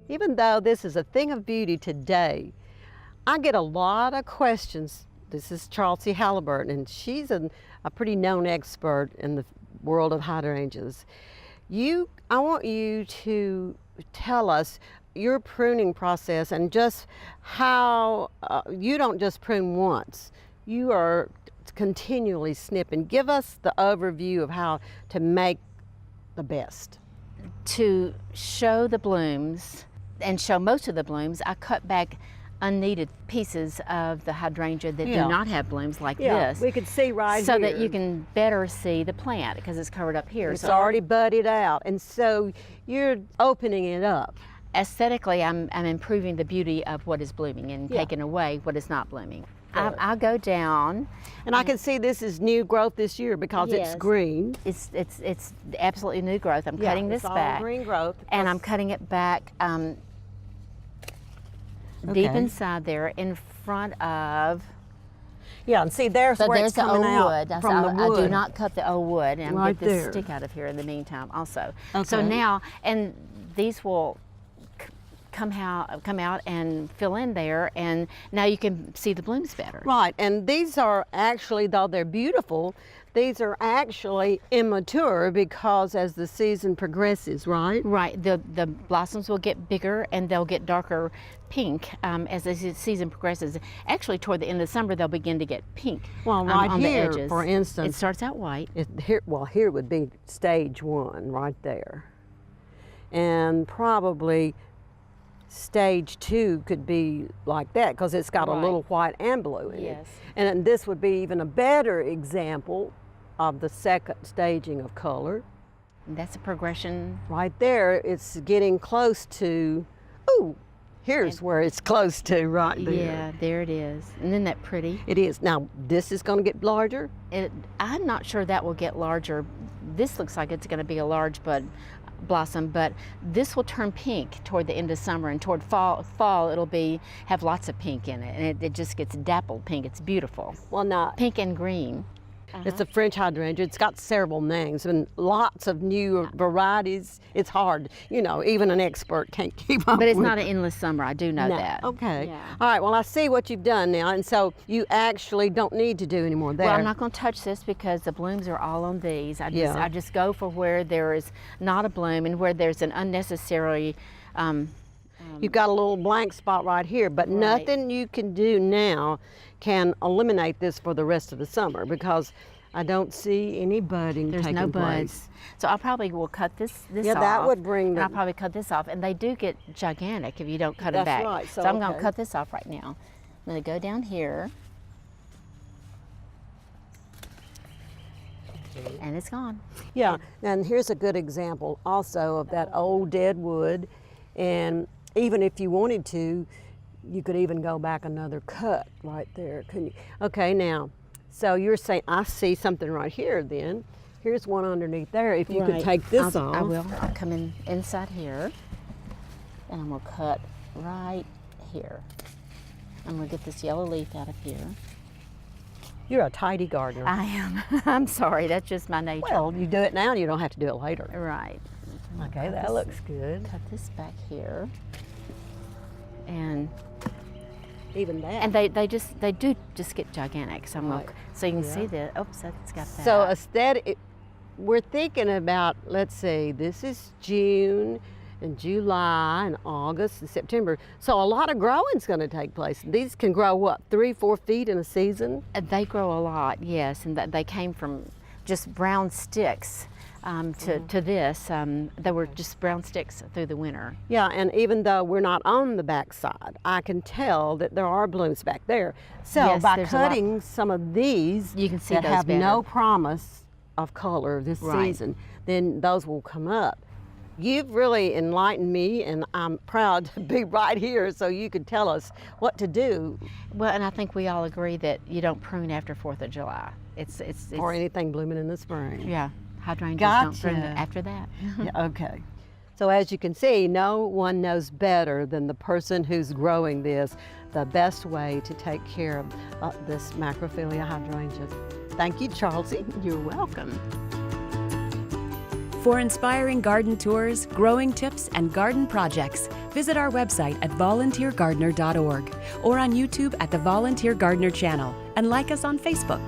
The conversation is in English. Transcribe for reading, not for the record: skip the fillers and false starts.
Even though this is a thing of beauty today, I get a lot of questions. This is Chelsea Halliburton, and she's a pretty known expert in the world of hydrangeas. I want you to tell us your pruning process and just how you don't just prune once. You are continually snipping. Give us the overview of how to make the best. To show the blooms and show most of the blooms, I cut back unneeded pieces of the hydrangea that do not have blooms like this. We could see right so here. that you can better see the plant because it's covered up here. It's already budded out, and so you're opening it up. Aesthetically, I'm improving the beauty of what is blooming and taking away what is not blooming. I'll go down. And I can see this is new growth this year because it's green. It's absolutely new growth. I'm cutting this back. All green growth. And I'm cutting it back deep inside there in front of. Yeah, and see there's where it's coming out from the wood. I do not cut the old wood, and I'm right get this there. stick out of here in the meantime also. Okay. So now, and these will come out and fill in there, and now you can see the blooms better. Right, and these are actually, though they're beautiful, these are actually immature because as the season progresses, right? Right, the blossoms will get bigger and they'll get darker pink as the season progresses. Actually, toward the end of the summer, they'll begin to get pink. Well, right on here, the edges. for instance, it starts out white. Here would be stage 1 right there, and probably stage 2 could be like that because it's got a little white and blue in it. And this would be even a better example of the second staging of color. And that's a progression. Right there, it's getting close to, ooh, here's where it's close to right there. Yeah, there it is. And isn't that pretty? It is. Now, this is going to get larger? I'm not sure that will get larger. This looks like it's going to be a large blossom, but this will turn pink toward the end of summer, and toward fall it'll have lots of pink in it, and it just gets dappled pink. It's beautiful. Well, now, pink and green. It's a French hydrangea. It's got several names and lots of new varieties. It's hard, even an expert can't keep up. But it's not an endless summer. I do know that. Okay. Yeah. All right. Well, I see what you've done now, and so you actually don't need to do any more there. Well, I'm not going to touch this because the blooms are all on these. I just go for where there is not a bloom and where there's an unnecessary. You've got a little blank spot right here, but nothing you can do now can eliminate this for the rest of the summer because I don't see any budding taking place. There's no buds. So I probably will cut this off. Yeah, that would bring I'll probably cut this off, and they do get gigantic if you don't cut them back. That's right. So I'm going to cut this off right now. I'm going to go down here. And it's gone. Yeah, and here's a good example also of that old dead wood, and even if you wanted to, you could even go back another cut right there, couldn't you? Okay, now, so you're saying, I see something right here then. Here's one underneath there. If you could take this off. I will. I'll come inside here, and I'm going to cut right here. I'm going to get this yellow leaf out of here. You're a tidy gardener. I am. I'm sorry, that's just my nature. Well, you do it now and you don't have to do it later. Right. Okay, that looks good. Cut this back here. And even that. And they do just get gigantic. So so you can see that. Oops, that's got that. So aesthetic, we're thinking about, let's see, this is June and July and August and September. So a lot of growing's going to take place. These can grow what, 3-4 feet in a season? They grow a lot, yes, and they came from just brown sticks. To this, they were just brown sticks through the winter. Yeah, and even though we're not on the back side, I can tell that there are blooms back there. So yes, by cutting some of these you can see that those have better. no promise of color this season, then those will come up. You've really enlightened me, and I'm proud to be right here so you could tell us what to do. Well, and I think we all agree that you don't prune after 4th of July. It's or anything blooming in the spring. Yeah. Hydrangeas don't prune after that. Yeah, okay. So as you can see, no one knows better than the person who's growing this the best way to take care of this Macrophylla hydrangea. Thank you, Chelsea. You're welcome. For inspiring garden tours, growing tips, and garden projects, visit our website at volunteergardener.org or on YouTube at the Volunteer Gardener channel, and like us on Facebook.